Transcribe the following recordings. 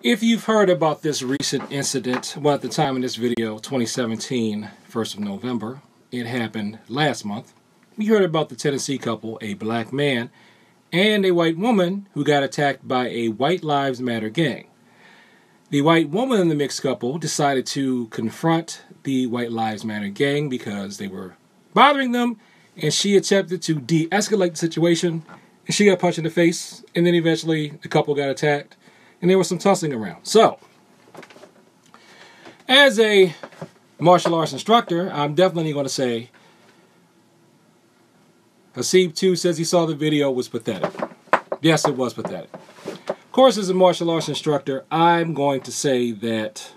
If you've heard about this recent incident, well, at the time of this video, 2017, 1st of November, it happened last month. We heard about the Tennessee couple, a black man and a white woman who got attacked by a White Lives Matter gang. The white woman in the mixed couple decided to confront the White Lives Matter gang because they were bothering them, and she attempted to de-escalate the situation, and she got punched in the face, and then eventually the couple got attacked, and there was some tussling around. So, as a martial arts instructor, I'm definitely going to say Hasib too says he saw the video was pathetic. Yes, it was pathetic. Of course, as a martial arts instructor, I'm going to say that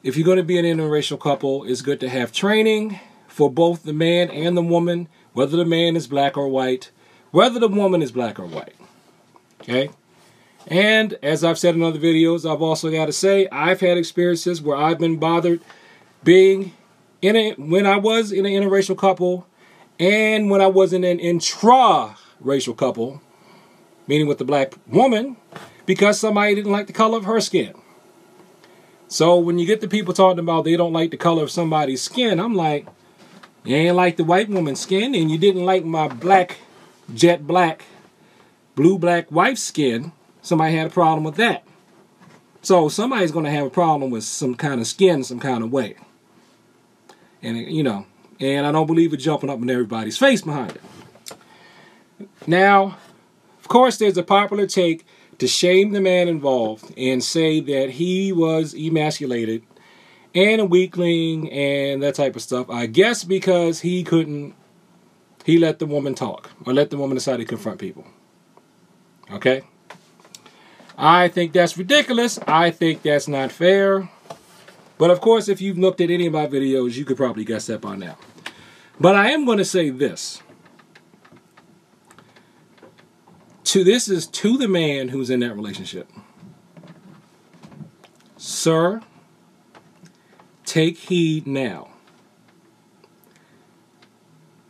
if you're going to be an interracial couple, it's good to have training for both the man and the woman, whether the man is black or white, whether the woman is black or white. Okay? And as I've said in other videos, I've also got to say I've had experiences where I've been bothered being when I was in an interracial couple and when I was in an intra-racial couple, meaning with the black woman, because somebody didn't like the color of her skin. So when you get the people talking about they don't like the color of somebody's skin, I'm like, you ain't like the white woman's skin, and you didn't like my black, jet black, blue black wife's skin. Somebody had a problem with that. So somebody's going to have a problem with some kind of skin some kind of way. And, you know, and I don't believe in jumping up in everybody's face behind it. Now, of course, there's a popular take to shame the man involved and say that he was emasculated and a weakling and that type of stuff. I guess because he let the woman talk or let the woman decide to confront people. Okay? I think that's ridiculous. I think that's not fair. But of course, if you've looked at any of my videos, you could probably guess that by now. But I am going to say this. This is to the man who's in that relationship. Sir, take heed now.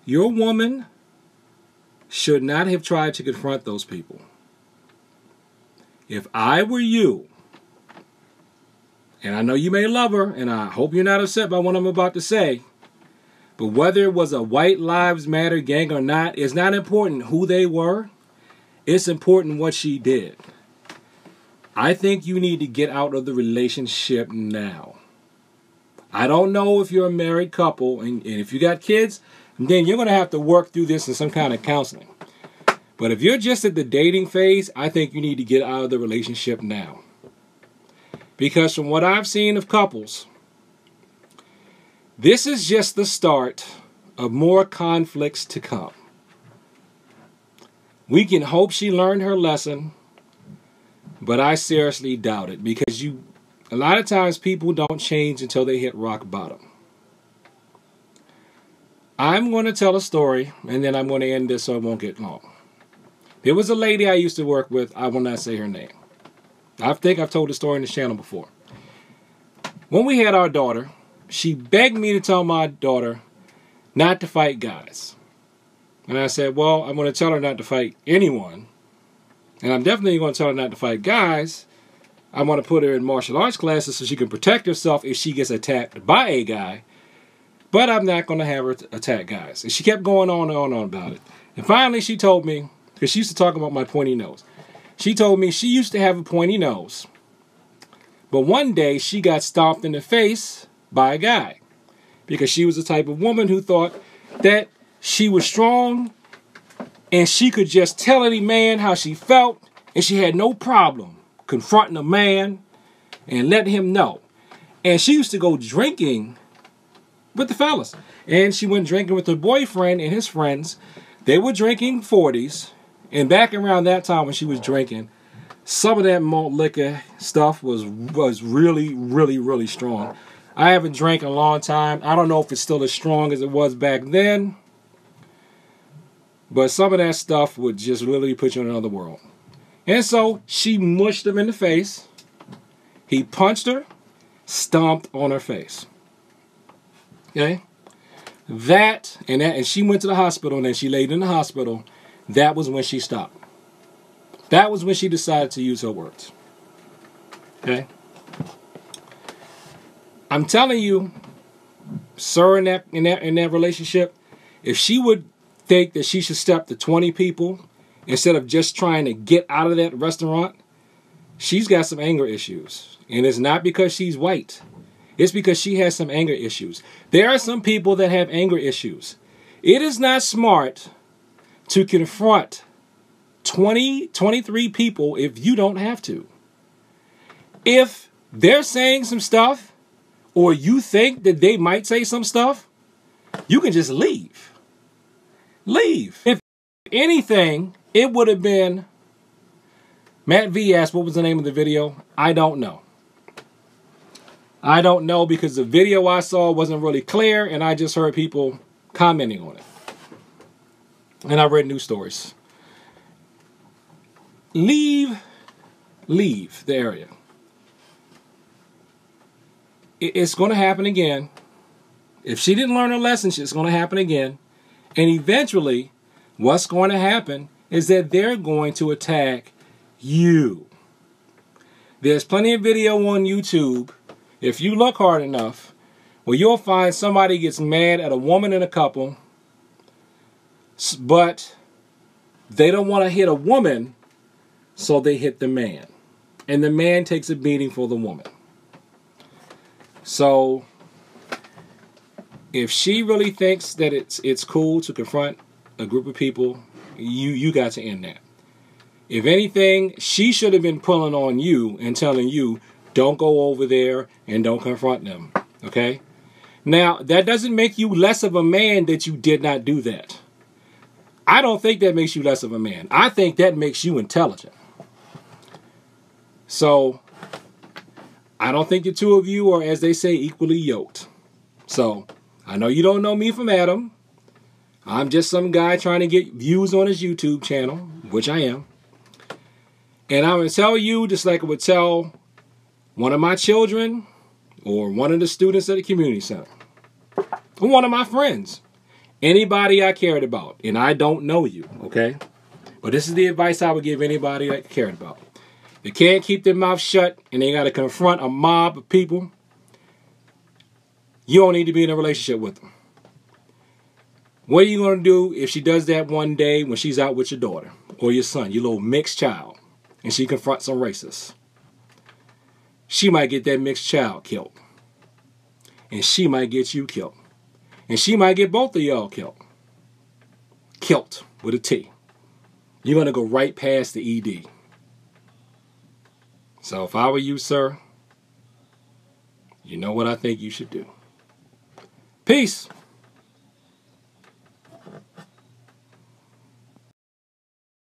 Your woman should not have tried to confront those people. If I were you, and I know you may love her, and I hope you're not upset by what I'm about to say, but whether it was a White Lives Matter gang or not, it's not important who they were. It's important what she did. I think you need to get out of the relationship now. I don't know if you're a married couple, and if you got kids, then you're going to have to work through this in some kind of counseling. But if you're just at the dating phase, I think you need to get out of the relationship now. Because from what I've seen of couples, this is just the start of more conflicts to come. We can hope she learned her lesson, but I seriously doubt it. Because a lot of times people don't change until they hit rock bottom. I'm going to tell a story, and then I'm going to end this so it won't get long. There was a lady I used to work with. I will not say her name. I think I've told the story on this channel before. When we had our daughter, she begged me to tell my daughter not to fight guys. And I said, well, I'm going to tell her not to fight anyone. And I'm definitely going to tell her not to fight guys. I want to put her in martial arts classes so she can protect herself if she gets attacked by a guy. But I'm not going to have her attack guys. And she kept going on and on about it. And finally she told me, because she used to talk about my pointy nose. She told me she used to have a pointy nose. But one day she got stomped in the face by a guy. Because she was the type of woman who thought that she was strong and she could just tell any man how she felt, and she had no problem confronting a man and letting him know. And she used to go drinking with the fellas. And she went drinking with her boyfriend and his friends. They were drinking 40s. And back around that time when she was drinking, some of that malt liquor stuff was really, really, really strong. I haven't drank in a long time. I don't know if it's still as strong as it was back then. But some of that stuff would just literally put you in another world. And so she mushed him in the face. He punched her, stomped on her face. Okay? And she went to the hospital, and then she laid in the hospital. That was when she stopped. That was when she decided to use her words. Okay? I'm telling you, sir, in that relationship, if she would think that she should step to 20 people instead of just trying to get out of that restaurant, she's got some anger issues. And it's not because she's white. It's because she has some anger issues. There are some people that have anger issues. It is not smart to confront 23 people if you don't have to. If they're saying some stuff, or you think that they might say some stuff, you can just leave. Leave. If anything, it would have been, Matt V asked, what was the name of the video? I don't know. I don't know because the video I saw wasn't really clear and I just heard people commenting on it. And I read news stories. Leave the area. It's going to happen again. If she didn't learn her lesson, it's going to happen again. And eventually, what's going to happen is that they're going to attack you. There's plenty of video on YouTube, if you look hard enough, where you'll find somebody gets mad at a woman in a couple, but they don't want to hit a woman, so they hit the man. And the man takes a beating for the woman. So, if she really thinks that it's cool to confront a group of people, you got to end that. If anything, she should have been pulling on you and telling you, don't go over there and don't confront them. Okay? Now, that doesn't make you less of a man that you did not do that. I don't think that makes you less of a man. I think that makes you intelligent. So, I don't think the two of you are, as they say, equally yoked. So, I know you don't know me from Adam. I'm just some guy trying to get views on his YouTube channel, which I am. And I'm going to tell you, just like I would tell one of my children or one of the students at the community center or one of my friends, anybody I cared about, and I don't know you, okay? But this is the advice I would give anybody I cared about. They can't keep their mouth shut and they got to confront a mob of people. You don't need to be in a relationship with them. What are you going to do if she does that one day when she's out with your daughter or your son, your little mixed child, and she confronts some racists? She might get that mixed child killed. And she might get you killed. And she might get both of y'all killed. Killed with a T. You're going to go right past the ED. So if I were you, sir, you know what I think you should do. Peace.